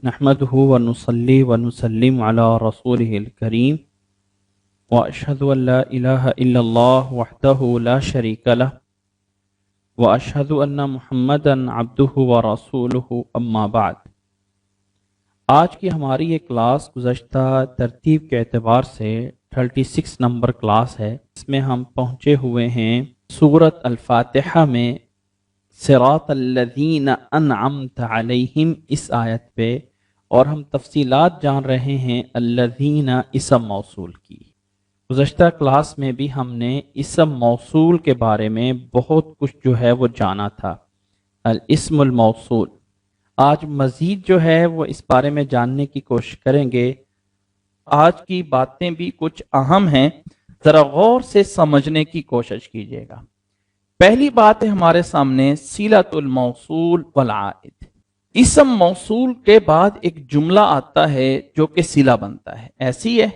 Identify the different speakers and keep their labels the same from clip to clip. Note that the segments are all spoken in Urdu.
Speaker 1: نحمده ونصلي ونسلم على رسوله الكريم وأشهد أن لا إله إلا الله وحده لا شريك له وأشهد أن محمدا عبده ورسوله أما بعد۔ آج کی ہماری یہ کلاس گزشتہ ترتیب کے اعتبار سے 36 نمبر کلاس ہے۔ اس میں ہم پہنچے ہوئے ہیں سورۃ الفاتحہ میں صراط الذین انعمت علیہم اس آیت پہ، اور ہم تفصیلات جان رہے ہیں الذین اسم موصول کی۔ گزشتہ کلاس میں بھی ہم نے اسم موصول کے بارے میں بہت کچھ جو ہے وہ جانا تھا، الاسم الموصول۔ آج مزید جو ہے وہ اس بارے میں جاننے کی کوشش کریں گے۔ آج کی باتیں بھی کچھ اہم ہیں، ذرا غور سے سمجھنے کی کوشش کیجیے گا۔ پہلی بات ہے ہمارے سامنے صلۃ الموصول والعائد۔ اسم موصول کے بعد ایک جملہ آتا ہے جو کہ صلہ بنتا ہے، ایسی ہے؟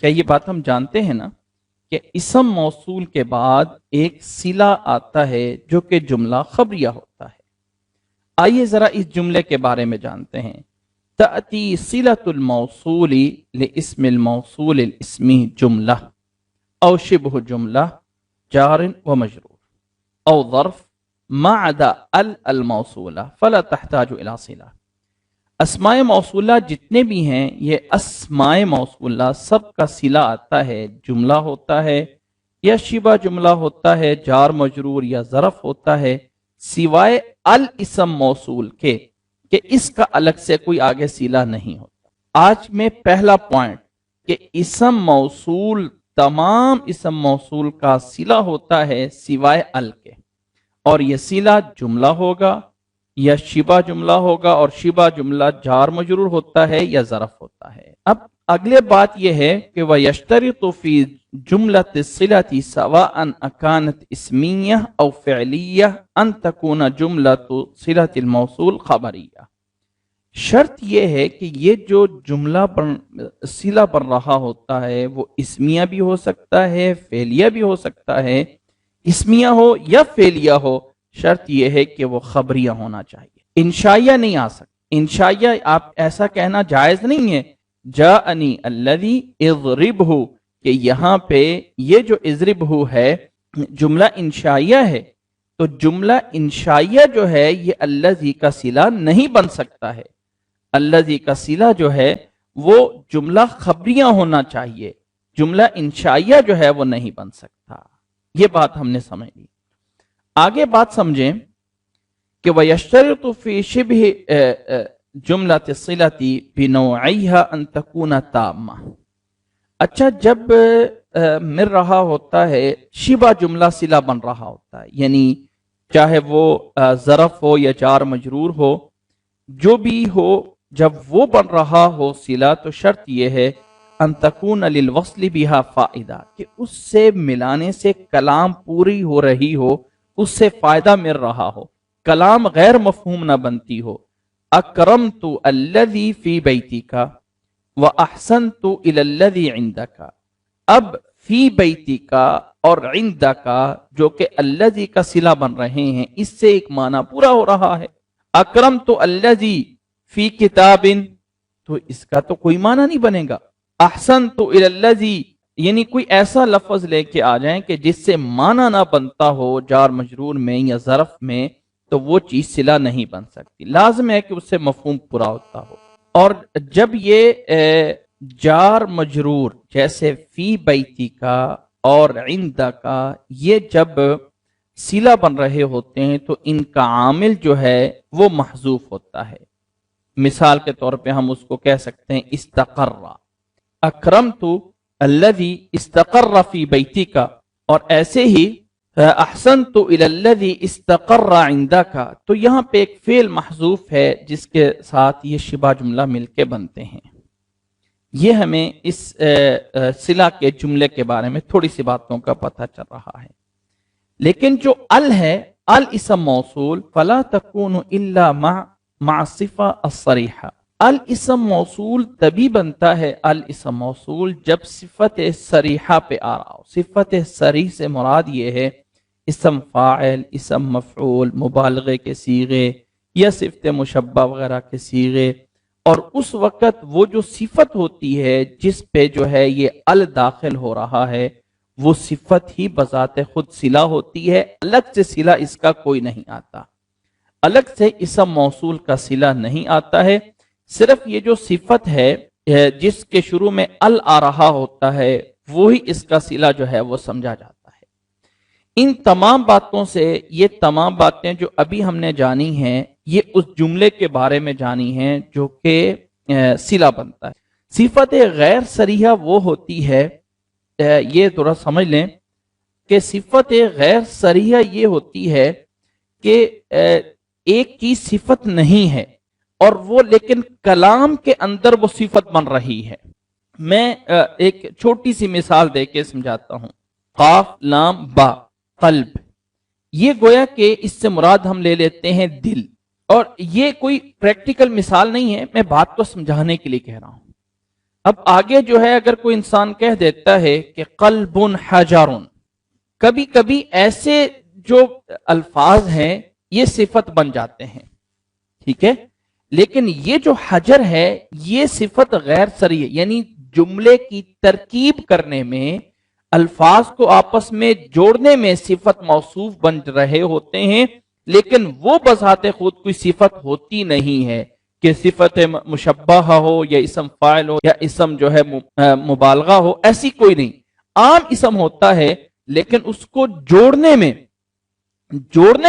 Speaker 1: کیا یہ بات ہم جانتے ہیں نا کہ اسم موصول کے بعد ایک صلہ آتا ہے جو کہ جملہ خبریہ ہوتا ہے۔ آئیے ذرا اس جملے کے بارے میں جانتے ہیں۔ تأتی صلۃ الموصول لاسم الموصول الاسمی جملہ او شبہ جملہ جار و مجرور او ظرف ما عدا الموصولہ فلا تحتاج الى صلہ۔ اسماء موصولہ جتنے بھی ہیں یہ اسماء موصولہ سب کا صلہ آتا ہے، جملہ ہوتا ہے یا شبہ جملہ ہوتا ہے، جار مجرور یا ظرف ہوتا ہے، سوائے الاسم موصول کے کہ اس کا الگ سے کوئی آگے صلہ نہیں ہوتا۔ آج میں پہلا پوائنٹ کہ اسم موصول تمام اسم موصول کا صلہ ہوتا ہے سوائے ال کے، اور یہ صلہ جملہ ہوگا یا شبہ جملہ ہوگا، اور شبہ جملہ جار مجرور ہوتا ہے یا ظرف ہوتا ہے۔ اب اگلے بات یہ ہے کہ وَيَشْتَرِطُ فِي جُمْلَةِ الصِّلَةِ سَوَاءً أَكَانَتْ اسْمِيَّةً أَوْ فِعْلِيَّةً أَن تَكُونَ جُمْلَةُ صِلَةِ الْمَوْصُولِ خَبَرِيَّةً۔ شرط یہ ہے کہ یہ جو جملہ صلہ بن رہا ہوتا ہے وہ اسمیہ بھی ہو سکتا ہے، فعلیہ بھی ہو سکتا ہے، اسمیہ ہو یا فعلیہ ہو، شرط یہ ہے کہ وہ خبریہ ہونا چاہیے، انشائیہ نہیں آ سکتا۔ انشائیہ آپ ایسا کہنا جائز نہیں ہے، جاءنی الذی اضربہ، کہ یہاں پہ یہ جو اضربہ ہے جملہ انشائیہ ہے، تو جملہ انشائیہ جو ہے یہ الذی کا صلہ نہیں بن سکتا ہے۔ الذی کا صلہ جو ہے وہ جملہ خبریہ ہونا چاہیے، جملہ انشائیہ جو ہے وہ نہیں بن سکتا۔ یہ بات ہم نے سمجھ لی۔ آگے بات سمجھیں کہ وَيَشْتَرِطُ فِي شِبْهِ جُمْلَةِ الصِّلَةِ بِنَوْعِهَا أَن تَكُونَ تَامَّةً۔ اچھا، جب مل رہا ہوتا ہے شبہ جملہ صلہ بن رہا ہوتا ہے، یعنی چاہے وہ ظرف ہو یا جار مجرور ہو، جو بھی ہو، جب وہ بن رہا ہو صلہ تو شرط یہ ہے ان تکون للوصل بها فائدہ، کہ اس سے ملانے سے کلام پوری ہو رہی ہو، اس سے فائدہ مل رہا ہو، کلام غیر مفہوم نہ بنتی ہو۔ اکرمت الذی فی بیتک واحسنت الی الذی عندک۔ اب فی بیتک اور عندک جو کہ الذی کا صلہ بن رہے ہیں، اس سے ایک معنی پورا ہو رہا ہے۔ اکرمت الذی فی کتاب، تو اس کا تو کوئی معنی نہیں بنے گا۔ احسنت الی الذی، یعنی کوئی ایسا لفظ لے کے آ جائیں کہ جس سے معنی نہ بنتا ہو جار مجرور میں یا ظرف میں، تو وہ چیز صلہ نہیں بن سکتی، لازم ہے کہ اس سے مفہوم پورا ہوتا ہو۔ اور جب یہ جار مجرور جیسے فی بیتی کا اور عندہ کا یہ جب صلہ بن رہے ہوتے ہیں تو ان کا عامل جو ہے وہ محذوف ہوتا ہے۔ مثال کے طور پہ ہم اس کو کہہ سکتے ہیں استقر، اکرمت الذی استقر فی بیتک، اور ایسے ہی احسنت الی الذی استقر عندک، تو یہاں پہ ایک فعل محذوف ہے جس کے ساتھ یہ شبہ جملہ مل کے بنتے ہیں۔ یہ ہمیں اس صلہ کے جملے کے بارے میں تھوڑی سی باتوں کا پتہ چل رہا ہے۔ لیکن جو ال ہے، ال اسم موصول فلا تکون الا مع صفہ الصریحہ۔ ال اسم موصول تبھی بنتا ہے ال اسم موصول جب صفت صریحہ پہ آ رہا ہو۔ صفت صریح سے مراد یہ ہے اسم فاعل، اسم مفعول، مبالغے کے صیغے یا صفت مشبہ وغیرہ کے صیغے، اور اس وقت وہ جو صفت ہوتی ہے جس پہ جو ہے یہ ال داخل ہو رہا ہے وہ صفت ہی بذات خود صلہ ہوتی ہے، الگ سے صلہ اس کا کوئی نہیں آتا، الگ سے اسم موصول کا صلہ نہیں آتا ہے، صرف یہ جو صفت ہے جس کے شروع میں ال آ رہا ہوتا ہے وہی اس کا صلہ جو ہے وہ سمجھا جاتا ہے۔ ان تمام باتوں سے یہ تمام باتیں جو ابھی ہم نے جانی ہیں یہ اس جملے کے بارے میں جانی ہیں جو کہ صلہ بنتا ہے۔ صفت غیر صریحہ وہ ہوتی ہے، یہ تھوڑا سمجھ لیں کہ صفت غیر صریحہ یہ ہوتی ہے کہ ایک چیز صفت نہیں ہے اور وہ لیکن کلام کے اندر وہ صفت بن رہی ہے۔ میں ایک چھوٹی سی مثال دے کے سمجھاتا ہوں۔ قاف لام با قلب، یہ گویا کہ اس سے مراد ہم لے لیتے ہیں دل، اور یہ کوئی پریکٹیکل مثال نہیں ہے، میں بات کو سمجھانے کے لیے کہہ رہا ہوں۔ اب آگے جو ہے اگر کوئی انسان کہہ دیتا ہے کہ قلب حجر، کبھی کبھی ایسے جو الفاظ ہیں یہ صفت بن جاتے ہیں، ٹھیک ہے، لیکن یہ جو حجر ہے یہ صفت غیر صریح، یعنی جملے کی ترکیب کرنے میں، الفاظ کو آپس میں جوڑنے میں صفت موصوف بن رہے ہوتے ہیں، لیکن وہ بذات خود کوئی صفت ہوتی نہیں ہے کہ صفت مشبہ ہو یا اسم فاعل ہو یا اسم جو ہے مبالغہ ہو، ایسی کوئی نہیں، عام اسم ہوتا ہے لیکن اس کو جوڑنے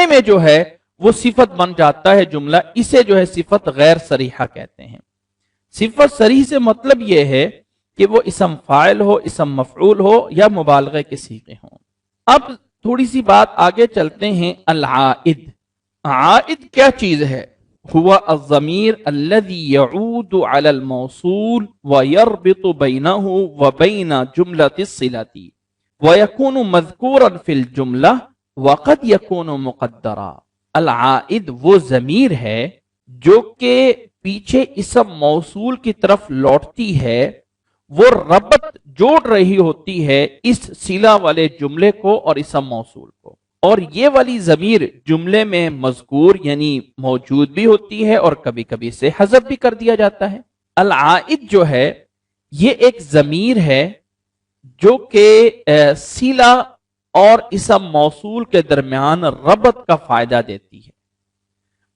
Speaker 1: میں جو ہے وہ صفت بن جاتا ہے جملہ، اسے جو ہے صفت غیر صریحہ کہتے ہیں۔ صفت صریح سے مطلب یہ ہے کہ وہ اسم فاعل ہو، اسم مفعول ہو یا مبالغے کے صیغے ہوں۔ اب تھوڑی سی بات آگے چلتے ہیں۔ العائد، عائد کیا چیز ہے؟ هو الضمیر الذي يعود على الموصول ويربط بينه وبين جملة الصلة ويكون مذكورا في الجملة وقد يكون مقدرا۔ العائد وہ ضمیر ہے جو کہ پیچھے اسم موصول کی طرف لوٹتی ہے، وہ ربط جوڑ رہی ہوتی ہے اس صلہ والے جملے کو اور اسم موصول کو، اور یہ والی ضمیر جملے میں مذکور یعنی موجود بھی ہوتی ہے اور کبھی کبھی اسے حذف بھی کر دیا جاتا ہے۔ العائد جو ہے یہ ایک ضمیر ہے جو کہ صلہ اور اسم موصول کے درمیان ربط کا فائدہ دیتی ہے،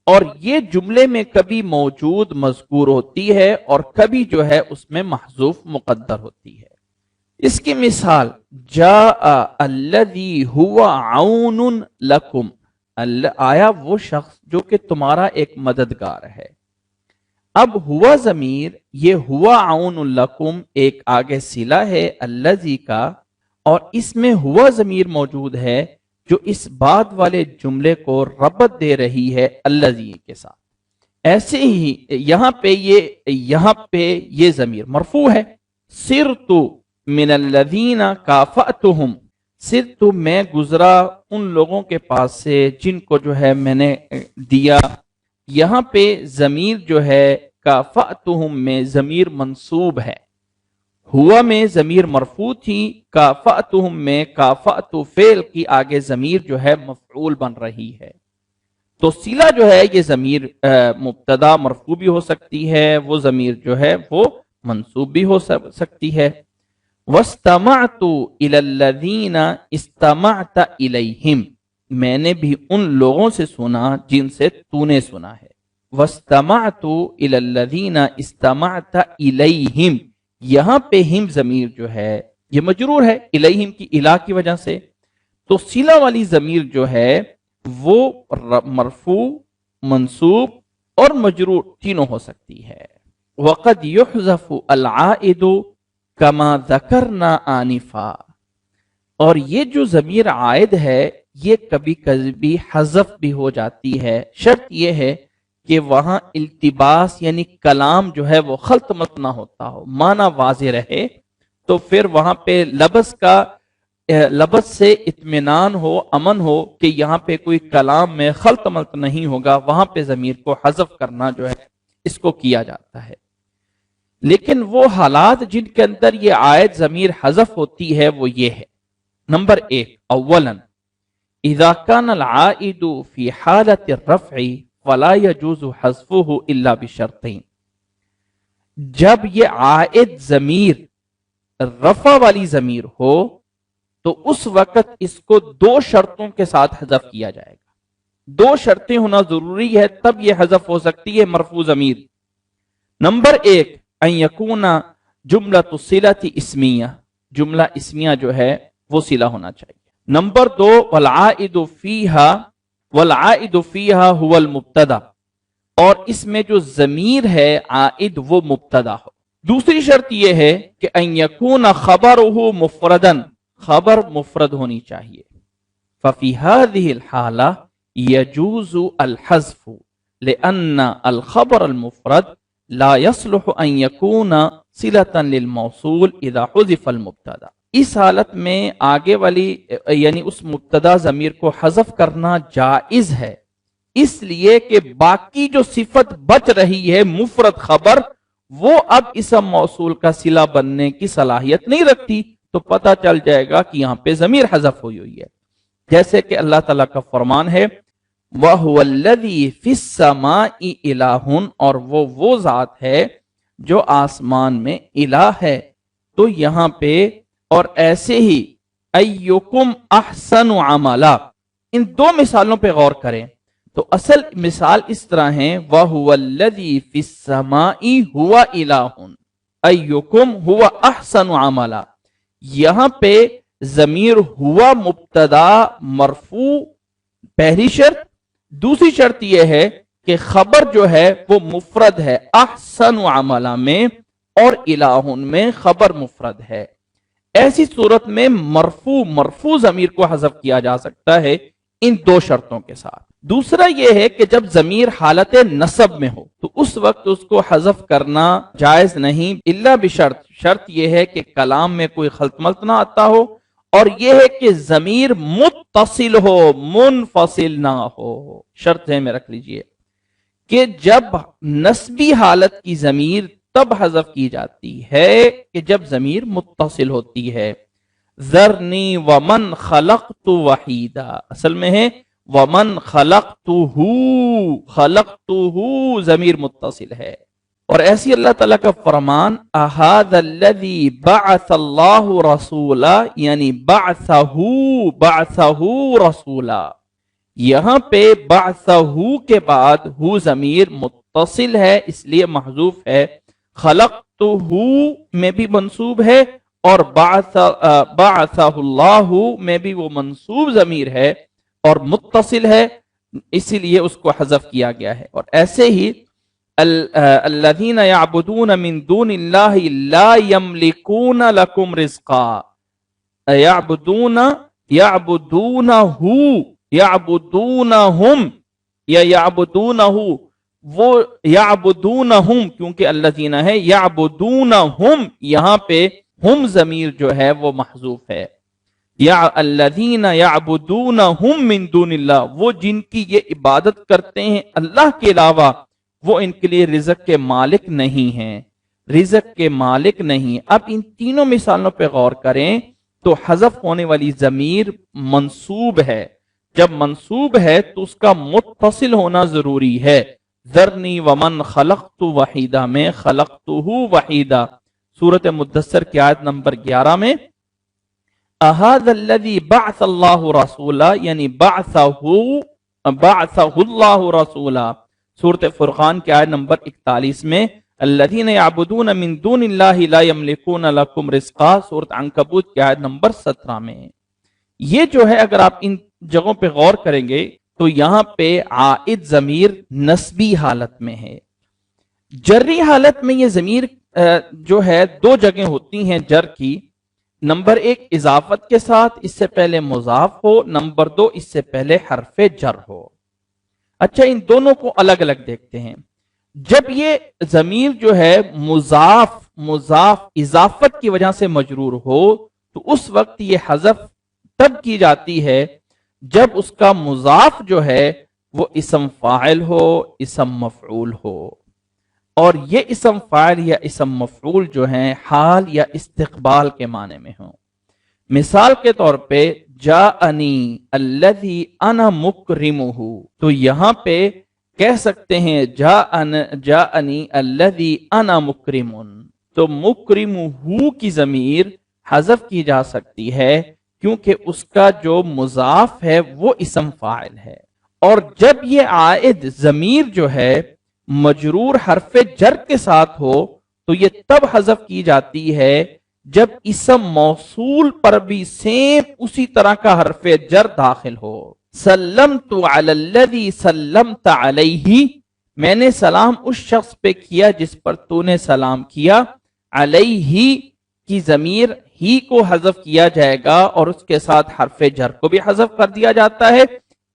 Speaker 1: اور یہ جملے میں کبھی موجود مذکور ہوتی ہے اور کبھی جو ہے اس میں محذوف مقدر ہوتی ہے۔ اس کی مثال جاء الذی هو عون لکم، آیا وہ شخص جو کہ تمہارا ایک مددگار ہے۔ اب ہوا ضمیر، یہ ہوا عون لکم ایک آگے صلہ ہے الذی کا، اور اس میں ہوا ضمیر موجود ہے جو اس بعد والے جملے کو ربط دے رہی ہے الذی کے ساتھ۔ ایسے ہی یہاں پہ یہ ضمیر مرفوع ہے۔ سرت من الذین کافأتہم، سرت میں گزرا ان لوگوں کے پاس سے جن کو جو ہے میں نے دیا۔ یہاں پہ ضمیر جو ہے کافأتہم میں ضمیر منصوب ہے، ہوا میں ضمیر مرفوع تھی، کافأتہم میں کافأت فعل کی آگے ضمیر جو ہے مفعول بن رہی ہے، تو صلہ جو ہے یہ ضمیر مبتدا مرفوع بھی ہو سکتی ہے، وہ ضمیر جو ہے وہ منصوب بھی ہو سکتی ہے۔ وَاسْتَمَعْتُ إِلَى الَّذِينَ اسْتَمَعْتَ إِلَيْهِمْ، میں نے بھی ان لوگوں سے سنا جن سے تو نے سنا ہے۔ وَاسْتَمَعْتُ إِلَى الَّذِينَ اسْتَمَعْتَ إِلَيْهِمْ، یہاں پہ ہم ضمیر جو ہے یہ مجرور ہے الیہم کی الا کی وجہ سے، تو صلہ والی ضمیر جو ہے وہ مرفوع، منصوب اور مجرور تینوں ہو سکتی ہے۔ وقد يحذف العائد كما ذکرنا آنفا، اور یہ جو ضمیر عائد ہے یہ کبھی کبھی حذف بھی ہو جاتی ہے، شرط یہ ہے کہ وہاں التباس یعنی کلام جو ہے وہ خلط مت نہ ہوتا ہو، معنی واضح رہے، تو پھر وہاں پہ لفظ سے اطمینان ہو، امن ہو کہ یہاں پہ کوئی کلام میں خلط ملط نہیں ہوگا، وہاں پہ ضمیر کو حذف کرنا جو ہے اس کو کیا جاتا ہے۔ لیکن وہ حالات جن کے اندر یہ عائد ضمیر حذف ہوتی ہے وہ یہ ہے۔ نمبر 1، اولا اذا كان العائد في حالة الرفع فلا يجوز حذفه الا بشرطين، جب یہ عائد ضمیر رفع والی ضمیر ہو تو اس وقت اس کو دو شرطوں کے ساتھ حذف کیا جائے گا. دو شرطیں ہونا ضروری ہے تب یہ حذف ہو سکتی ہے مرفوع ضمیر. نمبر ایک ان یکون جملۃ الصلۃ اسمیہ، جملہ اسمیہ جو ہے وہ صلہ ہونا چاہیے. نمبر دو والعائد فیہا هو المبتدا، اور اس میں جو ضمیر ہے عائد وہ مبتدا ہو. دوسری شرط یہ ہے کہ ان یکون خبرہ مفردا، خبر مفرد ہونی چاہیے. ففی هذه الحالہ یجوز الحذف لأن الخبر المفرد لا يصلح ان يكون صلة للموصول اذا حذف المبتدا. اس حالت میں آگے والی یعنی اس مبتدا ضمیر کو حذف کرنا جائز ہے، اس لیے کہ باقی جو صفت بچ رہی ہے مفرد خبر وہ اب اسم موصول کا صلہ بننے کی صلاحیت نہیں رکھتی، تو پتہ چل جائے گا کہ یہاں پہ ضمیر حذف ہوئی ہوئی ہے. جیسے کہ اللہ تعالیٰ کا فرمان ہے وَهُوَ الَّذِي فِي السَّمَاءِ إِلَٰهٌ، اور وہ ذات ہے جو آسمان میں الہ ہے. تو یہاں پہ اور ایسے ہی اَيُّكُمْ أَحْسَنُ عَمَلًا، ان دو مثالوں پہ غور کریں تو اصل مثال اس طرح ہے وَهُوَ الَّذِي فِي السَّمَاءِ هُوَ إِلَٰهٌ أَيُّكُمْ هُوَ أَحْسَنُ عَمَلًا. یہاں پہ ضمیر ہوا مبتدا مرفوع پہلی شرط. دوسری شرط یہ ہے کہ خبر جو ہے وہ مفرد ہے احسن عملہ میں اور الہ میں خبر مفرد ہے. ایسی صورت میں مرفوع ضمیر کو حذف کیا جا سکتا ہے ان دو شرطوں کے ساتھ. دوسرا یہ ہے کہ جب ضمیر حالت نصب میں ہو تو اس وقت اس کو حذف کرنا جائز نہیں الا بشرط. شرط یہ ہے کہ کلام میں کوئی خلط ملط نہ آتا ہو، اور یہ ہے کہ ضمیر متصل ہو منفصل نہ ہو. شرط ہے میں رکھ لیجئے کہ جب نسبی حالت کی ضمیر تب حذف کی جاتی ہے کہ جب ضمیر متصل ہوتی ہے. ذرنی ومن خلقت وحیدا، اصل میں ہے ومن خلقتہ، خلقتہ ضمیر متصل ہے. اور ایسی اللہ تعالیٰ کا فرمان اَهَذَا الَّذِي بَعَثَ اللَّهُ رَسُولًا، یعنی بعثہ رسولا. یہاں پہ بعثہ کے بعد ہو ضمیر متصل ہے اس لیے محذوف ہے. خلقتہ میں بھی منصوب ہے اور بعثہ اللہ میں بھی وہ منصوب ضمیر ہے اور متصل ہے، اسی لیے اس کو حذف کیا گیا ہے. اور ایسے ہی الذین یعبدون من دون اللہ لا یملکون لکم رزقا، یعبدونہم یا یعبدونہ، وہ یعبدونہم کیونکہ الذین ہے، یعبدونہم یہاں پہ ہم ضمیر جو ہے وہ محذوف ہے. یا الذین یعبدونہم من دون اللہ، وہ جن کی یہ عبادت کرتے ہیں اللہ کے علاوہ، وہ ان کے لیے رزق کے مالک نہیں ہیں، رزق کے مالک نہیں. اب ان تینوں مثالوں پہ غور کریں تو حذف ہونے والی ضمیر منصوب ہے. جب منصوب ہے تو اس کا متصل ہونا ضروری ہے. ذرنی ومن خلقت وحیدہ میں خلقتہ وحیدہ، سورۃ مدثر کی آیت نمبر 11 میں اَهَذَا الَّذِي بَعْثَ اللَّهُ رَسُولًا، یعنی بعثہ اللہ رسولا. سورۃ فرقان کی آیت نمبر 41 میں الذین یعبدون من دون اللہ لا یملکون لکم رزقا، سورۃ عنکبوت کی آیت نمبر 17 میں. یہ جو ہے اگر آپ ان جگہوں پہ غور کریں گے تو یہاں پہ عائد ضمیر نسبی حالت میں ہے. جری حالت میں یہ ضمیر جو ہے دو جگہیں ہوتی ہیں جر کی. نمبر ایک اضافت کے ساتھ، اس سے پہلے مضاف ہو. نمبر دو اس سے پہلے حرف جر ہو. اچھا ان دونوں کو الگ الگ دیکھتے ہیں. جب یہ ضمیر جو ہے مضاف اضافت کی وجہ سے مجرور ہو تو اس وقت یہ حذف تب کی جاتی ہے جب اس کا مضاف جو ہے وہ اسم فاعل ہو، اسم مفعول ہو. اور یہ اسم فاعل یا اسم مفعول جو ہیں حال یا استقبال کے معنی میں ہوں. مثال کے طور پہ جاءنی الذی انا مکرمہ، تو یہاں پہ کہہ سکتے ہیں جاءنی الذی انا مکرمن، تو مکرمہ کی ضمیر حذف کی جا سکتی ہے کیونکہ اس کا جو مضاف ہے وہ اسم فاعل ہے، اور جب یہ عائد ضمیر جو ہے مجرور حرف جر کے ساتھ ہو تو یہ تب حذف کی جاتی ہے جب اسم موصول پر بھی سیم اسی طرح کا حرف جر داخل ہو۔ سلمت علی الذی سلمت علیہ، میں نے سلام اس شخص پہ کیا جس پر تو نے سلام کیا، علیہ کی ضمیر ہی کو حذف کیا جائے گا اور اس کے ساتھ حرف جر کو بھی حذف کر دیا جاتا ہے،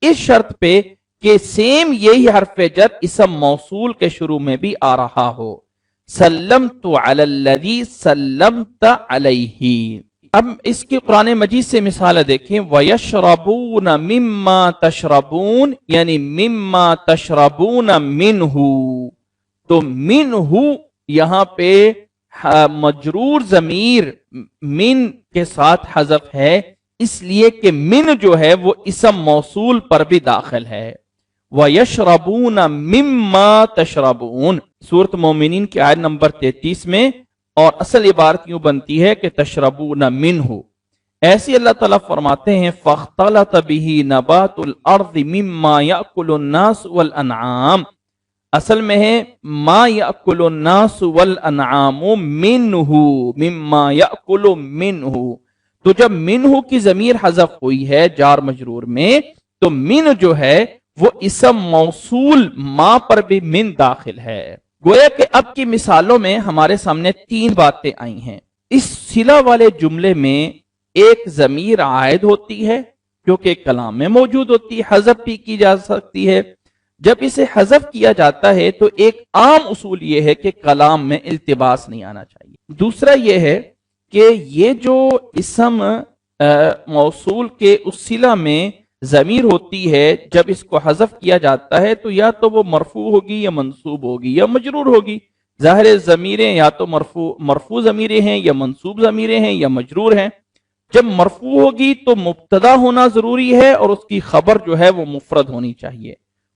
Speaker 1: اس شرط پہ کہ سیم یہی حرف جر اسم موصول کے شروع میں بھی آ رہا ہو۔ سلمت علی الذی سلمت علیہ۔ اب اس کی قرآن مجید سے مثال دیکھیں، وَيَشْرَبُونَ مِمَّا تَشْرَبُونَ، یعنی مِمَّا تَشْرَبُونَ مِنْهُ، تو منہ یہاں پہ مجرور ضمیر من کے ساتھ حذف ہے، اس لیے کہ من جو ہے وہ اسم موصول پر بھی داخل ہے۔ وَيَشْرَبُونَ مِمَّا تَشْرَبُونَ، سورۃ مومنین کی آیت نمبر 33 میں، اور اصل عبارت یوں بنتی ہے کہ تشربون منہ۔ ایسی اللہ تعالیٰ فرماتے ہیں فاختلط به نبات الارض مما یأکل الناس والانعام، اصل میں ہے ما یأکل الناس والانعام منہ، مما یأکل منہ، تو جب منہ کی ضمیر حذف ہوئی ہے جار مجرور میں تو من جو ہے وہ اسم موصول ما پر بھی من داخل ہے۔ گویا کہ اب کی مثالوں میں ہمارے سامنے تین باتیں آئی ہیں۔ اس صلہ والے جملے میں ایک ضمیر عائد ہوتی ہے جو کہ کلام میں موجود ہوتی ہے، حذف بھی کی جا سکتی ہے۔ جب اسے حذف کیا جاتا ہے تو ایک عام اصول یہ ہے کہ کلام میں التباس نہیں آنا چاہیے۔ دوسرا یہ ہے کہ یہ جو اسم موصول کے اس صلہ میں ضمیر ہوتی ہے، جب اس کو حذف کیا جاتا ہے تو یا تو وہ مرفوع ہوگی یا منصوب ہوگی یا مجرور ہوگی۔ ظاہر ضمیریں یا تو مرفوع ضمیریں ہیں یا منصوب ضمیریں ہیں یا مجرور ہیں۔ جب مرفوع ہوگی تو مبتدا ہونا ضروری ہے اور اس کی خبر جو ہے وہ مفرد ہونی چاہیے۔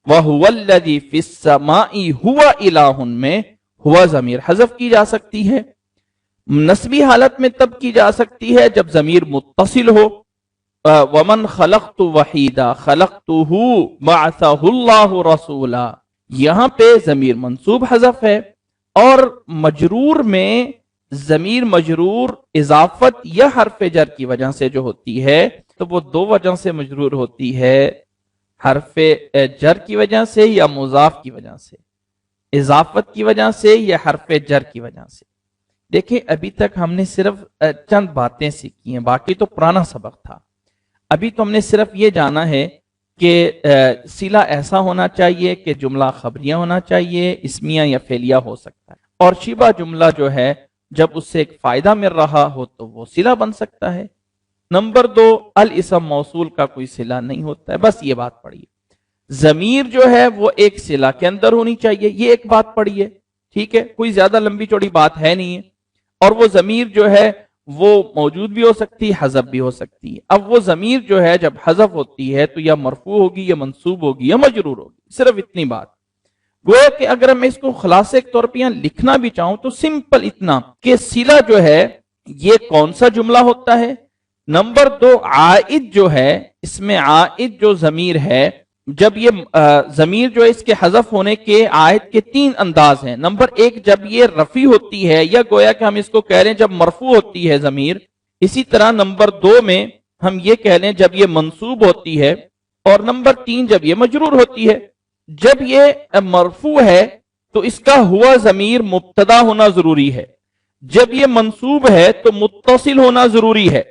Speaker 1: وَهُوَ الَّذِي فِي السَّمَاءِ هُوَ إِلَٰهٌ میں ہوا ضمیر حذف کی جا سکتی ہے۔ نسبی حالت میں تب کی جا سکتی ہے جب ضمیر متصل ہو، وَمَنْ خَلَقْتُ وَحِيدًا خَلَقْتُهُ بَعَثَهُ اللَّهُ رَسُولًا، یہاں پہ ضمیر منصوب حذف ہے، اور مجرور میں ضمیر مجرور اضافت یا حرف جر کی وجہ سے جو ہوتی ہے تو وہ دو وجہ سے مجرور ہوتی ہے، حرف جر کی وجہ سے یا مضاف کی وجہ سے، اضافت کی وجہ سے یا حرف جر کی وجہ سے۔ دیکھیں ابھی تک ہم نے صرف چند باتیں سیکھی ہیں، باقی تو پرانا سبق تھا۔ ابھی تو ہم نے صرف یہ جانا ہے کہ صلہ ایسا ہونا چاہیے کہ جملہ خبریہ ہونا چاہیے، اسمیہ یا فعلیہ ہو سکتا ہے، اور شبہ جملہ جو ہے جب اس سے ایک فائدہ مل رہا ہو تو وہ صلہ بن سکتا ہے۔ نمبر 2، الاسم موصول کا کوئی صلہ نہیں ہوتا ہے، بس یہ بات پڑھیے۔ ضمیر جو ہے وہ ایک صلہ کے اندر ہونی چاہیے، یہ ایک بات پڑھیے، ٹھیک ہے، کوئی زیادہ لمبی چوڑی بات ہے نہیں ہے، اور وہ ضمیر جو ہے وہ موجود بھی ہو سکتی ہے، حذف بھی ہو سکتی ہے۔ اب وہ ضمیر جو ہے جب حذف ہوتی ہے تو یا مرفوع ہوگی یا منصوب ہوگی یا مجرور ہوگی، صرف اتنی بات۔ گویا کہ اگر میں اس کو خلاصے کے طور پہ یہاں لکھنا بھی چاہوں تو سمپل اتنا کہ صلہ جو ہے یہ کون سا جملہ ہوتا ہے۔ نمبر 2، عائد جو ہے، اس میں عائد جو ضمیر ہے، جب یہ ضمیر جو ہے اس کے حذف ہونے کے عائد کے 3 انداز ہیں۔ نمبر 1، جب یہ رفع ہوتی ہے، یا گویا کہ ہم اس کو کہہ رہے ہیں جب مرفوع ہوتی ہے ضمیر۔ اسی طرح نمبر 2 میں ہم یہ کہہ لیں جب یہ منصوب ہوتی ہے، اور نمبر 3 جب یہ مجرور ہوتی ہے۔ جب یہ مرفوع ہے تو اس کا ہوا ضمیر مبتدا ہونا ضروری ہے، جب یہ منصوب ہے تو متصل ہونا ضروری ہے،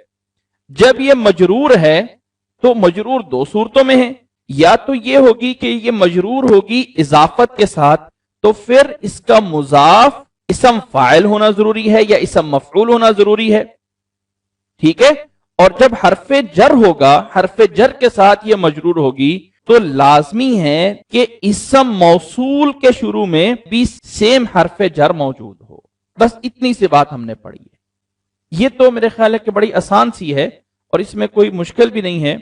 Speaker 1: جب یہ مجرور ہے تو مجرور 2 صورتوں میں ہے، یا تو یہ ہوگی کہ یہ مجرور ہوگی اضافت کے ساتھ، تو پھر اس کا مضاف اسم فاعل ہونا ضروری ہے یا اسم مفعول ہونا ضروری ہے، ٹھیک ہے۔ اور جب حرف جر ہوگا، حرف جر کے ساتھ یہ مجرور ہوگی تو لازمی ہے کہ اسم موصول کے شروع میں بھی سیم حرف جر موجود ہو۔ بس اتنی سی بات ہم نے پڑھی ہے۔ یہ تو میرے خیال ہے کہ بڑی آسان سی ہے اور اس میں کوئی مشکل بھی نہیں ہے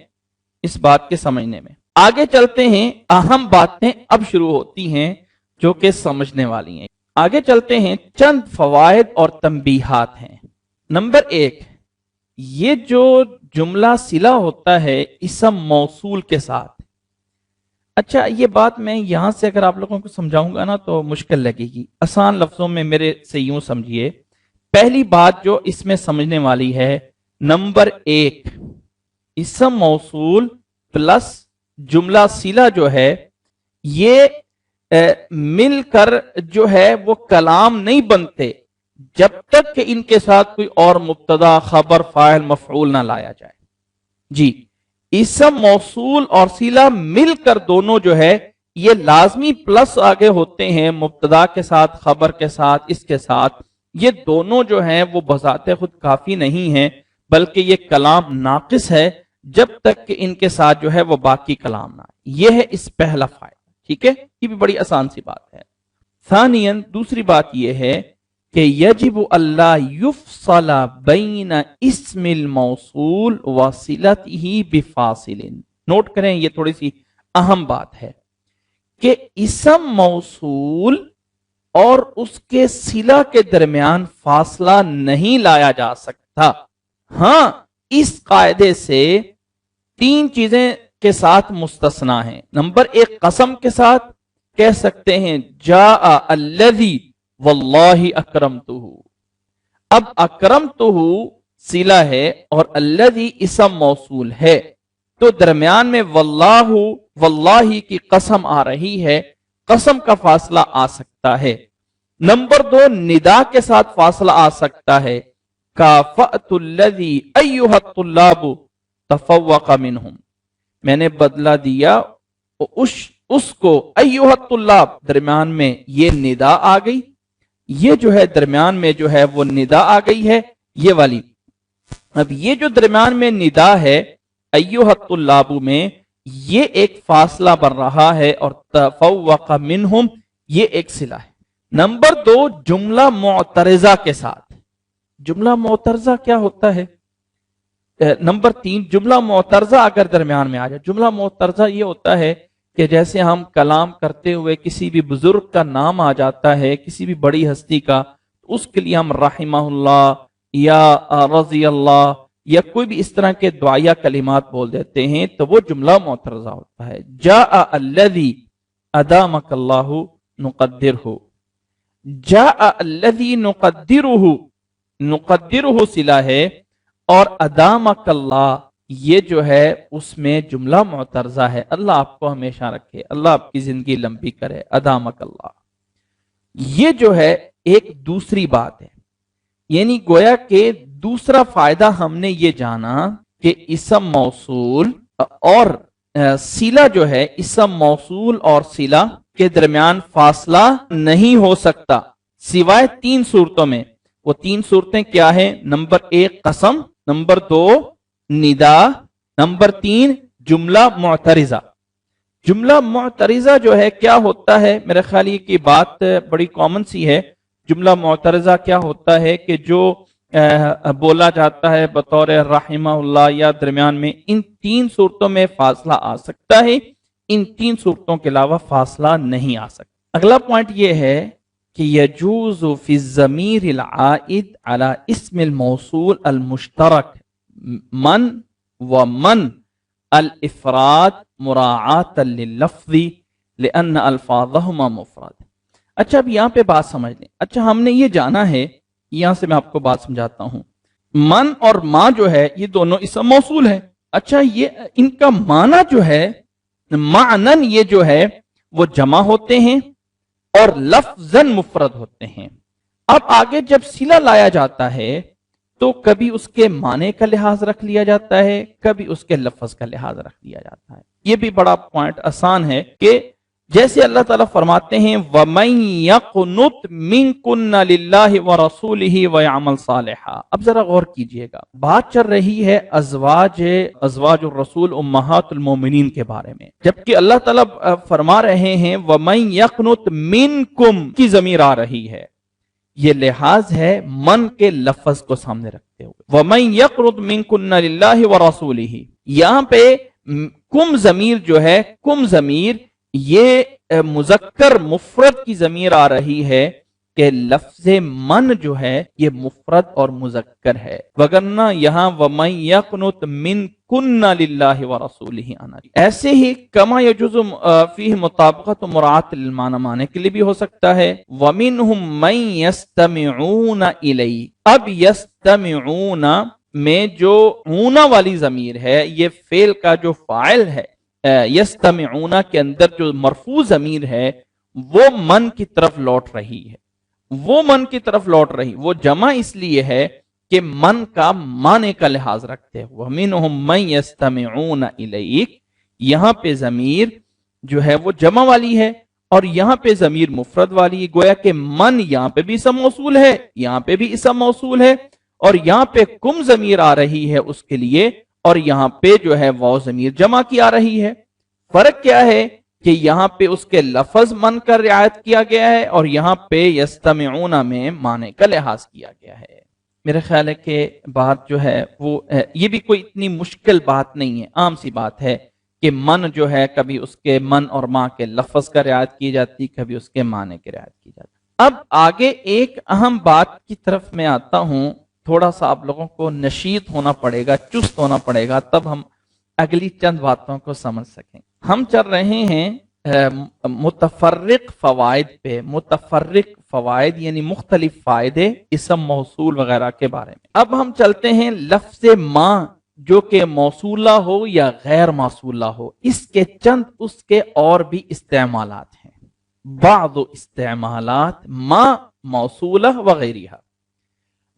Speaker 1: اس بات کے سمجھنے میں۔
Speaker 2: آگے چلتے ہیں، اہم باتیں اب شروع ہوتی ہیں جو کہ سمجھنے والی ہیں۔ آگے چلتے ہیں، چند فوائد اور تنبیہات ہیں۔ نمبر 1، یہ جو جملہ صلہ ہوتا ہے اسم موصول کے ساتھ۔ اچھا، یہ بات میں یہاں سے اگر آپ لوگوں کو سمجھاؤں گا نا تو مشکل لگے گی، آسان لفظوں میں میرے سے یوں سمجھیے۔ پہلی بات جو اس میں سمجھنے والی ہے، نمبر 1، اسم موصول پلس جملہ صلہ جو ہے یہ مل کر جو ہے وہ کلام نہیں بنتے جب تک کہ ان کے ساتھ کوئی اور مبتدا، خبر، فاعل، مفعول نہ لایا جائے۔ جی، اسم موصول اور صلہ مل کر دونوں جو ہے یہ لازمی پلس آگے ہوتے ہیں، مبتدا کے ساتھ، خبر کے ساتھ، اس کے ساتھ۔ یہ دونوں جو ہیں وہ بذات خود کافی نہیں ہیں، بلکہ یہ کلام ناقص ہے جب تک کہ ان کے ساتھ جو ہے وہ باقی کلام نہ آئے۔ یہ ہے اس پہلا فائدہ، ٹھیک ہے، یہ بھی بڑی آسان سی بات ہے۔ ثانیاً، دوسری بات یہ ہے کہ یجب اللہ یفصل بین اسم الموصول وصلتہ بفاصل۔ نوٹ کریں، یہ تھوڑی سی اہم بات ہے کہ اسم موصول اور اس کے صلہ کے درمیان فاصلہ نہیں لایا جا سکتا۔ ہاں، اس قاعدے سے 3 چیزیں کے ساتھ مستثنا ہیں۔ نمبر 1، قسم کے ساتھ کہہ سکتے ہیں جاء الذی واللہ اکرمتہ۔ اب اکرمتہ صلہ ہے اور الذی اسم موصول ہے، تو درمیان میں واللہ کی قسم آ رہی ہے، قسم کا فاصلہ آ سکتا ہے۔ نمبر 2، ندا کے ساتھ فاصلہ آ سکتا ہے، کافأت الذی ایھا الطلاب تفوق منہم، میں نے بدلہ دیا اس کو، ایھا الطلاب، درمیان میں یہ ندا آ گئی، یہ جو ہے درمیان میں جو ہے وہ ندا آ گئی ہے، یہ والی۔ اب یہ جو درمیان میں ندا ہے ایھا الطلاب میں، یہ ایک فاصلہ بن رہا ہے، اور تفوق منہم یہ ایک صلہ ہے۔ نمبر 2، جملہ معترضہ کے ساتھ۔ جملہ معترضہ کیا ہوتا ہے؟ نمبر 3، جملہ معترضہ اگر درمیان میں آ جائے۔ جملہ معترضہ یہ ہوتا ہے کہ جیسے ہم کلام کرتے ہوئے کسی بھی بزرگ کا نام آ جاتا ہے، کسی بھی بڑی ہستی کا، اس کے لیے ہم رحمہ اللہ یا رضی اللہ یا کوئی بھی اس طرح کے دعائیہ کلمات بول دیتے ہیں، تو وہ جملہ معترضہ ہوتا ہے۔ جاء الذی ادامک اللہ نقدرہ، جاء الذی نقدرہ، نقدرہ صلہ ہے، اور ادامک اللہ یہ جو ہے اس میں جملہ معترضہ ہے، اللہ آپ کو ہمیشہ رکھے، اللہ آپ کی زندگی لمبی کرے، ادامک اللہ۔ یہ جو ہے ایک دوسری بات ہے، یعنی گویا کہ دوسرا فائدہ ہم نے یہ جانا کہ اسم موصول اور صلہ جو ہے، اسم موصول اور صلہ کے درمیان فاصلہ نہیں ہو سکتا سوائے 3 صورتوں میں۔ وہ 3 صورتیں کیا ہیں؟ نمبر 1، قسم، نمبر 2، ندا، نمبر 3، جملہ معترضہ۔ جملہ معترضہ جو ہے کیا ہوتا ہے؟ میرے خیال یہ کی بات بڑی کامن سی ہے۔ جملہ معترضہ کیا ہوتا ہے کہ جو بولا جاتا ہے بطور رحمہ اللہ یا درمیان میں، ان 3 صورتوں میں فاصلہ آ سکتا ہے، ان 3 صورتوں کے علاوہ فاصلہ نہیں آ سکتا۔ اگلا پوائنٹ یہ ہے کہ یجوز فی الضمیر العائد علی اسم الموصول المشترک من ومن الافراد مراعاتا لللفظ لان الفاظہما مفرد۔ اچھا، اب یہاں پہ بات سمجھ لیں۔ اچھا، ہم نے یہ جانا ہے، یہاں سے میں آپ کو بات سمجھاتا ہوں، من اور ما جو ہے یہ دونوں اسم موصول ہیں۔ اچھا، یہ ان کا معنی جو ہے، معنن یہ جو ہے وہ جمع ہوتے ہیں اور لفظاً مفرد ہوتے ہیں۔ اب آگے جب صلہ لایا جاتا ہے تو کبھی اس کے معنی کا لحاظ رکھ لیا جاتا ہے، کبھی اس کے لفظ کا لحاظ رکھ لیا جاتا ہے۔ یہ بھی بڑا پوائنٹ آسان ہے کہ جیسے اللہ تعالیٰ فرماتے ہیں وَمَن يَقْنُتْ مِنكُنَّ لِلَّهِ وَرَسُولِهِ وَيَعْمَلْ صَالِحًا۔ اب ذرا غور کیجئے گا، بات چل رہی ہے ازواج الرسول امہات المومنین کے بارے میں، جبکہ اللہ تعالیٰ فرما رہے ہیں وَمَن يَقْنُتْ مِنكُم کی ضمیر آ رہی ہے۔ یہ لحاظ ہے من کے لفظ کو سامنے رکھتے ہوئے، وَمَن يَقْنُتْ مِنكُنَّ لِلَّهِ وَرَسُولِهِ۔ یہاں پہ کم ضمیر جو ہے، کم ضمیر یہ مذکر مفرد کی ضمیر آ رہی ہے کہ لفظ من جو ہے یہ مفرد اور مذکر ہے، وگرنہ یہاں وَمَن يَقْنُتْ مِنْكُنَّ لِلَّهِ وَرَسُولِهِ آنا، ایسے ہی کما یجوز فیہ مطابقت مراعات للمعنی معنی کے لیے بھی ہو سکتا ہے۔ وَمِنْهُمْ مَن يَسْتَمِعُونَ إِلَيْكَ، اب یستمعون میں جو اونا والی ضمیر ہے یہ فعل کا جو فاعل ہے، یستمعون کے اندر جو مرفوع ضمیر ہے وہ من کی طرف لوٹ رہی ہے، وہ من کی طرف لوٹ رہی، وہ جمع اس لیے ہے کہ من کا معنی کا لحاظ رکھتے ہیں۔ وَمِنْهُمْ مَن يَسْتَمِعُونَ إِلَيْكَ، یہاں پہ ضمیر جو ہے وہ جمع والی ہے اور یہاں پہ ضمیر مفرد والی ہے، گویا کہ من یہاں پہ بھی اسم موصول ہے، یہاں پہ بھی اسم موصول ہے، اور یہاں پہ کم ضمیر آ رہی ہے اس کے لیے، اور یہاں پہ جو ہے واو ضمیر جمع کی آ رہی ہے۔ فرق کیا ہے کہ یہاں پہ اس کے لفظ من کا رعایت کیا گیا ہے اور یہاں پہ یستمعون میں معنی کا لحاظ کیا گیا ہے۔ میرے خیال ہے کہ بات جو ہے وہ یہ بھی کوئی اتنی مشکل بات نہیں ہے، عام سی بات ہے کہ من جو ہے کبھی اس کے من اور ماں کے لفظ کا رعایت کی جاتی، کبھی اس کے معنی کی رعایت کی جاتی۔ اب آگے ایک اہم بات کی طرف میں آتا ہوں، تھوڑا سا آپ لوگوں کو نشیط ہونا پڑے گا، چست ہونا پڑے گا، تب ہم اگلی چند باتوں کو سمجھ سکیں۔ ہم چل رہے ہیں متفرق فوائد پہ، متفرق فوائد یعنی مختلف فائدے اسم موصول وغیرہ کے بارے میں۔ اب ہم چلتے ہیں لفظ ما جو کہ موصولہ ہو یا غیر موصولہ ہو، اس کے چند اس کے اور بھی استعمالات ہیں۔ بعض استعمالات ما موصولہ وغیرہ،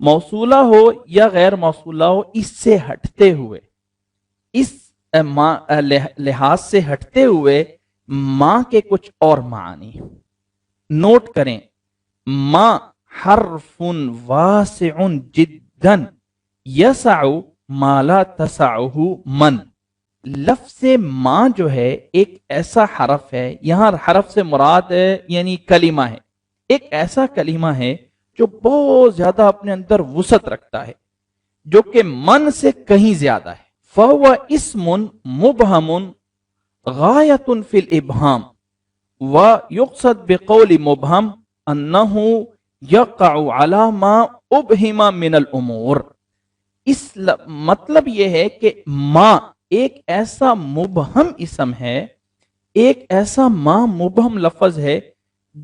Speaker 2: موصولہ ہو یا غیر موصولہ ہو، اس سے ہٹتے ہوئے، اس لحاظ سے ہٹتے ہوئے ماں کے کچھ اور معنی نوٹ کریں۔ ماں حرف واسع جدا یسع ما لا تسعہ من، لفظ ماں جو ہے ایک ایسا حرف ہے، یہاں حرف سے مراد ہے یعنی کلمہ ہے، ایک ایسا کلمہ ہے جو بہت زیادہ اپنے اندر وسعت رکھتا ہے، جو کہ من سے کہیں زیادہ ہے۔ فَهُوَ اسم مبہم غایت فی الابہام ویقصد بقول مبہم انہ یقع علی ما ابہم من الامور، اس مطلب یہ ہے کہ ماں ایک ایسا مبہم اسم ہے، ایک ایسا ماں مبہم لفظ ہے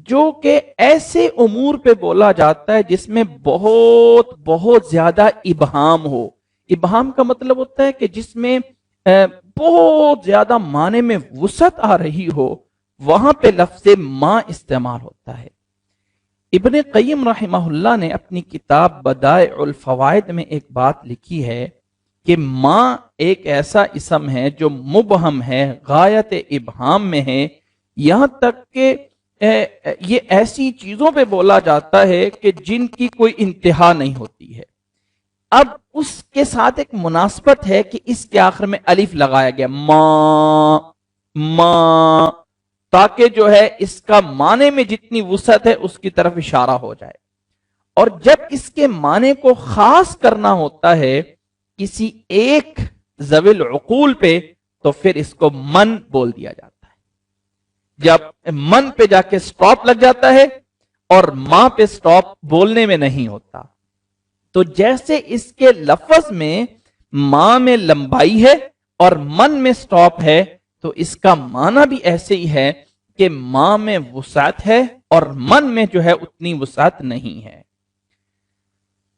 Speaker 2: جو کہ ایسے امور پہ بولا جاتا ہے جس میں بہت بہت زیادہ ابہام ہو۔ ابہام کا مطلب ہوتا ہے کہ جس میں بہت زیادہ معنی میں وسعت آ رہی ہو، وہاں پہ لفظ ماں استعمال ہوتا ہے۔ ابن قیم رحمہ اللہ نے اپنی کتاب بدائع الفوائد میں ایک بات لکھی ہے کہ ماں ایک ایسا اسم ہے جو مبہم ہے، غایت ابہام میں ہے، یہاں تک کہ یہ ایسی چیزوں پہ بولا جاتا ہے کہ جن کی کوئی انتہا نہیں ہوتی ہے۔ اب اس کے ساتھ ایک مناسبت ہے کہ اس کے آخر میں الف لگایا گیا، ماں ماں، تاکہ جو ہے اس کا معنی میں جتنی وسعت ہے اس کی طرف اشارہ ہو جائے، اور جب اس کے معنی کو خاص کرنا ہوتا ہے کسی ایک ذوی العقول پہ تو پھر اس کو من بول دیا جاتا ہے۔ جب من پہ جا کے سٹاپ لگ جاتا ہے اور ماں پہ سٹاپ بولنے میں نہیں ہوتا، تو جیسے اس کے لفظ میں ماں میں لمبائی ہے اور من میں سٹاپ ہے، تو اس کا معنی بھی ایسے ہی ہے کہ ماں میں وسعت ہے اور من میں جو ہے اتنی وسعت نہیں ہے۔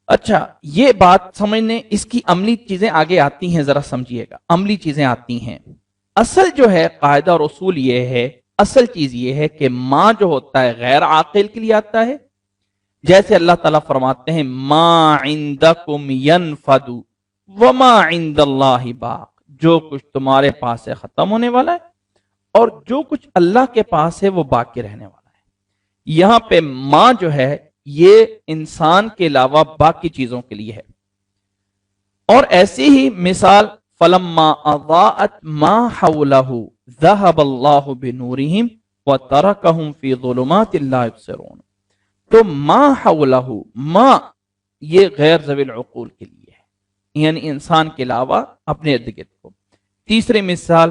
Speaker 2: اچھا، یہ بات سمجھنے، اس کی عملی چیزیں آگے آتی ہیں، ذرا سمجھیے گا، عملی چیزیں آتی ہیں۔ اصل جو ہے قاعدہ اور اصول یہ ہے، اصل چیز یہ ہے کہ ماں جو ہوتا ہے غیر عاقل کے لیے آتا ہے، جیسے اللہ تعالیٰ فرماتے ہیں ما عندکم ینفد وما عند اللہ باق، جو کچھ تمہارے پاس ہے ختم ہونے والا ہے اور جو کچھ اللہ کے پاس ہے وہ باقی رہنے والا ہے۔ یہاں پہ ماں جو ہے یہ انسان کے علاوہ باقی چیزوں کے لیے ہے۔ اور ایسی ہی مثال فلما اضاءت ما حولہ ذهب اللہ بنورہم وترکہم فی ظلمات لا یبصرون، تو ما حولہ، ما یہ غیر ذوی العقول کے لیے ہے، یعنی انسان کے علاوہ اپنے ارد گرد کو۔ تیسری مثال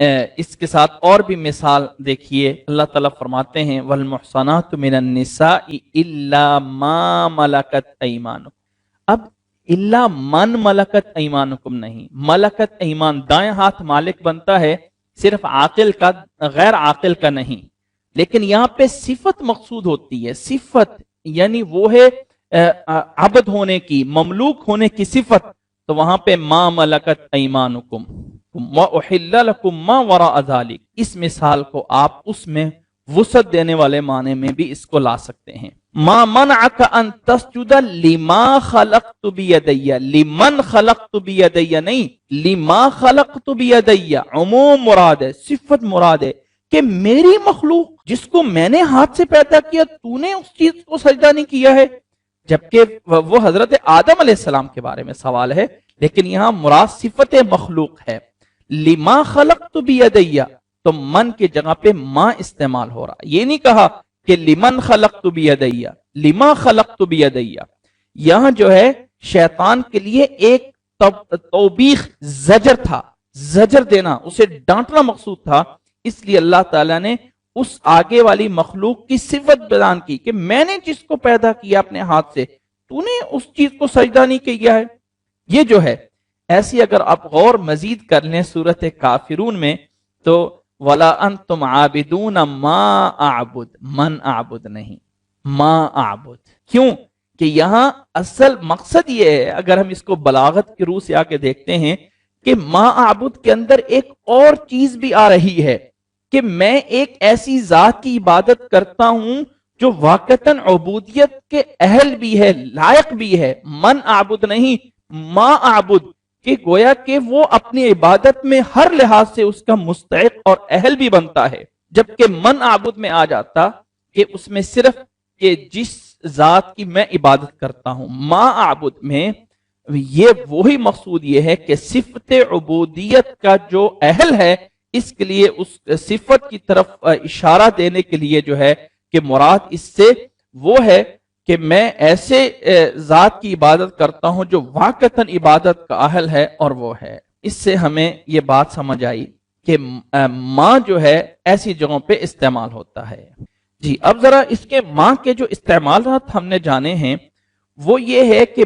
Speaker 2: اس کے ساتھ اور بھی مثال دیکھیے، اللہ تعالیٰ فرماتے ہیں والمحصنات من النساء الا ما ملکت ایمانکم. اب الا من ملکت ایمانکم نہیں، ملکت ایمان دائیں ہاتھ مالک بنتا ہے صرف عاقل کا، غیر عاقل کا نہیں. لیکن یہاں پہ صفت مقصود ہوتی ہے، صفت یعنی وہ ہے عبد ہونے کی، مملوک ہونے کی صفت، تو وہاں پہ ما ملکت ایمانکم وَأُحِلَّ لَكُم مَّا وَرَاءَ ذَلِكَ، اس مثال کو آپ اس میں وسعت دینے والے معنی میں بھی اس کو لا سکتے ہیں. ما منعک ان تسجد لما خلقت بیدی، لمن خلقت بیدی نہیں، لما خلقت بیدی عموم مراد ہے، صفت مراد ہے کہ میری مخلوق جس کو میں نے ہاتھ سے پیدا کیا تو نے اس چیز کو سجدہ نہیں کیا ہے. جبکہ وہ حضرت آدم علیہ السلام کے بارے میں سوال ہے، لیکن یہاں مراد صفت مخلوق ہے. لما خلقت بیدی، تو من کی جگہ پہ ما استعمال ہو رہا، یہ نہیں کہا کہ لمن خلقت بیدی، لما خلقت بیدی. یہاں جو ہے شیطان کے لیے ایک توبیخ، زجر تھا، زجر دینا، اسے ڈانٹنا مقصود تھا. اس لیے اللہ تعالیٰ نے اس آگے والی مخلوق کی صفت بیان کی کہ میں نے جس کو پیدا کیا اپنے ہاتھ سے، تو نے اس چیز کو سجدہ نہیں کیا ہے. یہ جو ہے ایسی اگر آپ غور مزید کر لیں سورۃ کافرون میں تو وَلَا أَنْتُمْ عَابِدُونَ مَا أَعْبُدْ، من اعبد نہیں، ما اعبد. کیوں کہ یہاں اصل مقصد یہ ہے، اگر ہم اس کو بلاغت کی روح سے آ کے دیکھتے ہیں کہ ما اعبد کے اندر ایک اور چیز بھی آ رہی ہے کہ میں ایک ایسی ذات کی عبادت کرتا ہوں جو واقعتاً عبودیت کے اہل بھی ہے، لائق بھی ہے. من اعبد نہیں، ما اعبد، کہ گویا کہ وہ اپنی عبادت میں ہر لحاظ سے اس کا مستحق اور اہل بھی بنتا ہے. جبکہ من اعبد میں آ جاتا کہ اس میں صرف کہ جس ذات کی میں عبادت کرتا ہوں. ما اعبد میں یہ وہی مقصود یہ ہے کہ صفت عبودیت کا جو اہل ہے اس کے لیے اس صفت کی طرف اشارہ دینے کے لیے جو ہے کہ مراد اس سے وہ ہے کہ میں ایسے ذات کی عبادت کرتا ہوں جو واقعتاً عبادت کا اہل ہے، اور وہ ہے. اس سے ہمیں یہ بات سمجھ آئی کہ ماں جو ہے ایسی جگہوں پہ استعمال ہوتا ہے. جی اب ذرا اس کے ماں کے جو استعمالات ہم نے جانے ہیں وہ یہ ہے کہ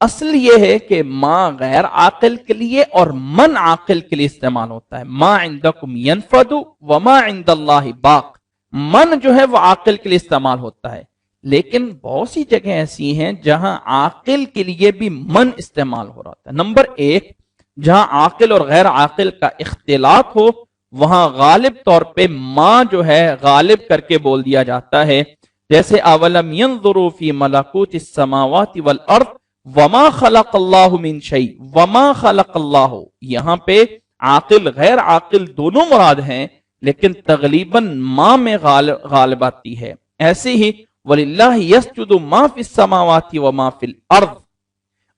Speaker 2: اصل یہ ہے کہ ماں غیر عاقل کے لیے اور من عاقل کے لیے استعمال ہوتا ہے. ما عندکم ینفد وما عند اللہ باق، من جو ہے وہ عاقل کے لیے استعمال ہوتا ہے. لیکن بہت سی جگہیں ایسی ہیں جہاں عاقل کے لیے بھی من استعمال ہو رہا ہے. نمبر ایک، جہاں عاقل اور غیر عاقل کا اختلاط ہو وہاں غالب طور پہ ماں جو ہے غالب کر کے بول دیا جاتا ہے. جیسے اولم ينظروا فی ملکوت السماوات والارض وما خلق اللہ من شیء، وما خلق اللہ، یہاں پہ عاقل غیر عاقل دونوں مراد ہیں لیکن تغلیباً ماں میں غالب آتی ہے. ایسے ہی وَلِلَّهِ يَسْجُدُ مَا فِي السَّمَاوَاتِ وَمَا فِي الْأَرْضِ،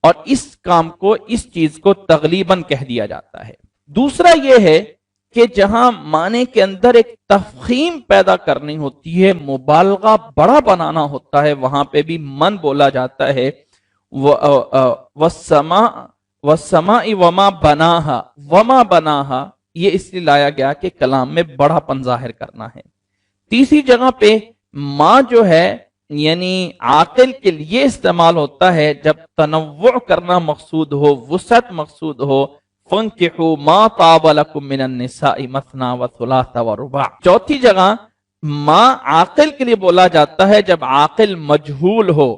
Speaker 2: اور اس کام کو، اس چیز کو تغلیباً کہہ دیا جاتا ہے. دوسرا یہ ہے کہ جہاں معنی کے اندر ایک تفخیم پیدا کرنی ہوتی ہے، مبالغہ بڑا بنانا ہوتا ہے، وہاں پہ بھی من بولا جاتا ہے. وَالسَّمَاءِ وَمَا بَنَاهَا، وَمَا بَنَاهَا یہ اس لیے لایا گیا کہ کلام میں بڑا پن ظاہر کرنا ہے. تیسری جگہ پہ ماں جو ہے یعنی عاقل کے لیے استعمال ہوتا ہے جب تنوع کرنا مقصود ہو، وسعت مقصود ہو. فَانكِحُوا مَا طَابَ لَكُم مِّنَ النِّسَاءِ مَثْنَىٰ وَثُلَاثَ وَرُبَاعَ. چوتھی جگہ ماں عاقل کے لیے بولا جاتا ہے جب عاقل مجہول ہو.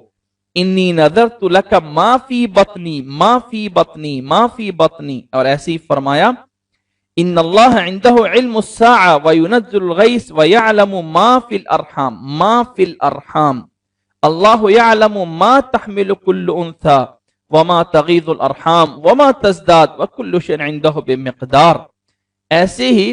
Speaker 2: انی نذرت لک ما فی بطنی، ما فی بطنی، ما فی بطنی، اور ایسے ہی فرمایا ان اللہ عنده علم الساعة وينزل الغيث ويعلم ما في الارحام، ما في الارحام، اللہ يعلم ما تحمل كل انثى وما تغيض الارحام وما تزداد وكل شيء عنده بمقدار. ایسے ہی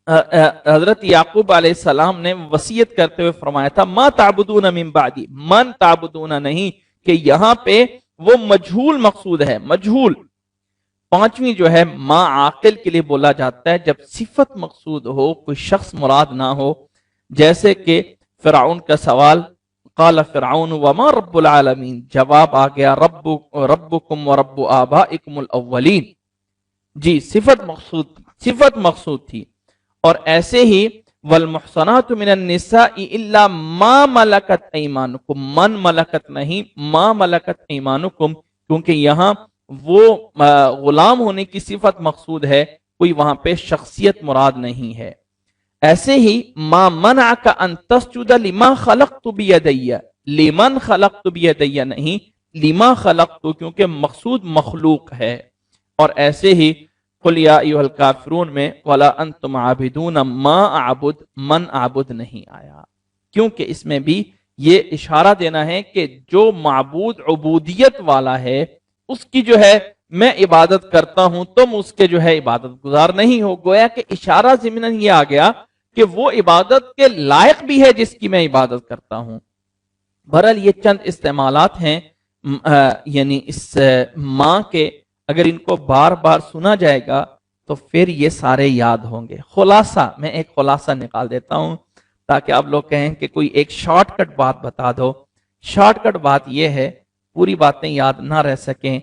Speaker 2: حضرت یعقوب علیہ السلام نے وصیت کرتے ہوئے فرمایا تھا ما تعبدون من بعدی، من تعبدون نہیں، کہ یہاں پہ وہ مجہول مقصود ہے، مجہول. پانچویں جو ہے ماں عاقل کے لیے بولا جاتا ہے جب صفت مقصود ہو، کوئی شخص مراد نہ ہو. جیسے کہ فرعون کا سوال قال فرعون وما رب العالمین، جواب آ گیا ربکم ورب آبائکم الاولین. جی صفت مقصود، صفت مقصود تھی. اور ایسے ہی والمحصنات من النساء الا ما ملکت ایمانکم، من ملکت نہیں، ما ملکت ایمانکم، کیونکہ یہاں وہ غلام ہونے کی صفت مقصود ہے، کوئی وہاں پہ شخصیت مراد نہیں ہے. ایسے ہی ما منعک ان تسجد لما خلقت بیدی، لمن خلقت بیدی نہیں، لما خلقت، کیونکہ مقصود مخلوق ہے. اور ایسے ہی قل یا ایھا الکافرون میں ولا انتم عابدون ما اعبد، من اعبد نہیں آیا، کیونکہ اس میں بھی یہ اشارہ دینا ہے کہ جو معبود عبودیت والا ہے اس کی جو ہے میں عبادت کرتا ہوں، تم اس کے جو ہے عبادت گزار نہیں ہو. گویا کہ اشارہ ضمناً یہ آ گیا کہ وہ عبادت کے لائق بھی ہے جس کی میں عبادت کرتا ہوں. بہرحال یہ چند استعمالات ہیں یعنی اس ماں کے، اگر ان کو بار بار سنا جائے گا تو پھر یہ سارے یاد ہوں گے. خلاصہ، میں ایک خلاصہ نکال دیتا ہوں تاکہ آپ لوگ کہیں کہ کوئی ایک شارٹ کٹ بات بتا دو. شارٹ کٹ بات یہ ہے، پوری باتیں یاد نہ رہ سکیں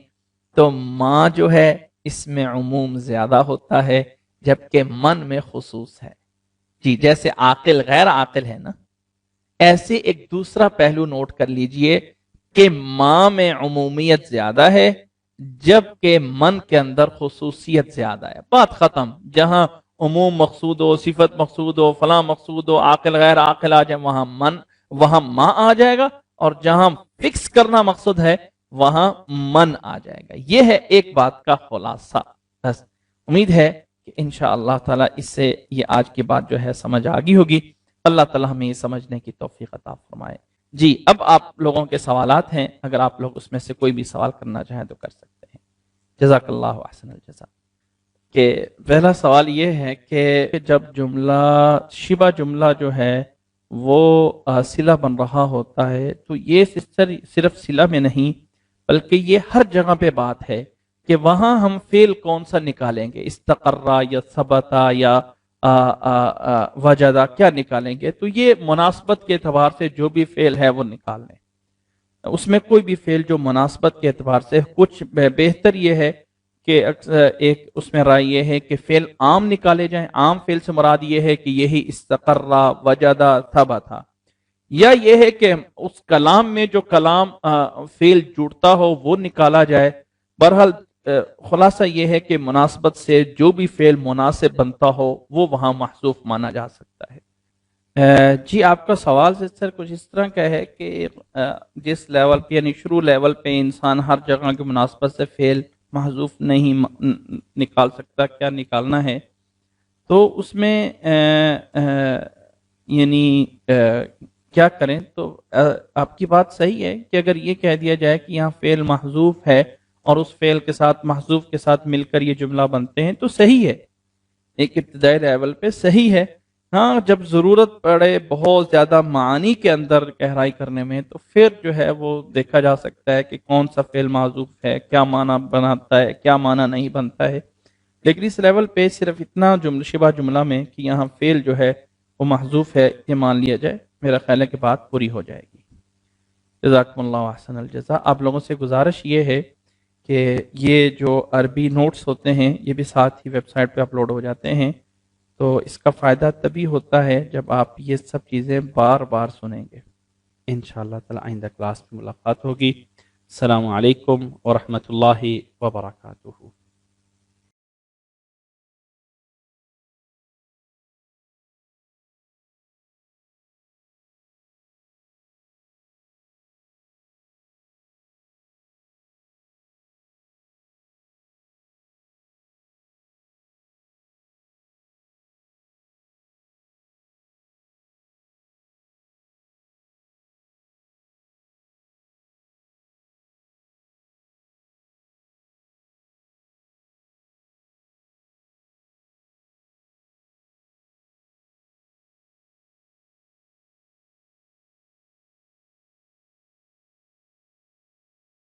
Speaker 2: تو ماں جو ہے اس میں عموم زیادہ ہوتا ہے جبکہ من میں خصوص ہے. جی جیسے عاقل غیر عاقل ہے نا، ایسے ایک دوسرا پہلو نوٹ کر لیجئے کہ ماں میں عمومیت زیادہ ہے جبکہ من کے اندر خصوصیت زیادہ ہے. بات ختم. جہاں عموم مقصود ہو، صفت مقصود ہو، فلاں مقصود ہو، عاقل غیر عاقل آ جائے وہاں ماں آ جائے گا، اور جہاں فکس کرنا مقصد ہے وہاں من آ جائے گا. یہ ہے ایک بات کا خلاصہ. بس امید ہے کہ انشاءاللہ تعالی اس سے یہ آج کی بات جو ہے سمجھ آگی ہوگی. اللہ تعالی ہمیں یہ سمجھنے کی توفیق عطا فرمائے. جی اب آپ لوگوں کے سوالات ہیں، اگر آپ لوگ اس میں سے کوئی بھی سوال کرنا چاہیں تو کر سکتے ہیں. جزاک اللہ احسن الجزا. کہ پہلا سوال یہ ہے کہ جب جملہ شبہ جملہ جو ہے وہ صلہ بن رہا ہوتا ہے تو یہ صرف صلہ میں نہیں بلکہ یہ ہر جگہ پہ بات ہے کہ وہاں ہم فعل کون سا نکالیں گے، استقرا یا ثبتا یا وجدہ، کیا نکالیں گے؟ تو یہ مناسبت کے اعتبار سے جو بھی فعل ہے وہ نکال لیں. اس میں کوئی بھی فعل جو مناسبت کے اعتبار سے، کچھ بہتر یہ ہے کہ ایک اس میں رائے یہ ہے کہ فعل عام نکالے جائیں. عام فعل سے مراد یہ ہے کہ یہی استقرا، وجدہ، ثبتا، یا یہ ہے کہ اس کلام میں جو کلام فعل جڑتا ہو وہ نکالا جائے. بہرحال خلاصہ یہ ہے کہ مناسبت سے جو بھی فعل مناسب بنتا ہو وہ وہاں محذوف مانا جا سکتا ہے. جی آپ کا سوال سر کچھ اس طرح کا ہے کہ جس لیول پہ یعنی شروع لیول پہ انسان ہر جگہ کی مناسبت سے فعل محذوف نہیں نکال سکتا، کیا نکالنا ہے؟ تو اس میں یعنی کیا کریں؟ تو آپ کی بات صحیح ہے کہ اگر یہ کہہ دیا جائے کہ یہاں فعل محذوف ہے اور اس فعل کے ساتھ محذوف کے ساتھ مل کر یہ جملہ بنتے ہیں تو صحیح ہے، ایک ابتدائی لیول پہ صحیح ہے. ہاں جب ضرورت پڑے بہت زیادہ معانی کے اندر گہرائی کرنے میں تو پھر جو ہے وہ دیکھا جا سکتا ہے کہ کون سا فعل محذوف ہے، کیا معنی بناتا ہے، کیا معنی نہیں بنتا ہے. لیکن اس لیول پہ صرف اتنا شبہ جملہ میں کہ یہاں فعل جو ہے وہ محذوف ہے یہ مان لیا جائے، میرا خیال ہے کہ بات پوری ہو جائے گی. جزاکم اللہ احسن الجزا. آپ لوگوں سے گزارش یہ ہے کہ یہ جو عربی نوٹس ہوتے ہیں یہ بھی ساتھ ہی ویب سائٹ پہ اپلوڈ ہو جاتے ہیں، تو اس کا فائدہ تبھی ہوتا ہے جب آپ یہ سب چیزیں بار بار سنیں گے. انشاءاللہ تعالی آئندہ کلاس میں ملاقات ہوگی. السلام علیکم ورحمۃ اللہ وبرکاتہ.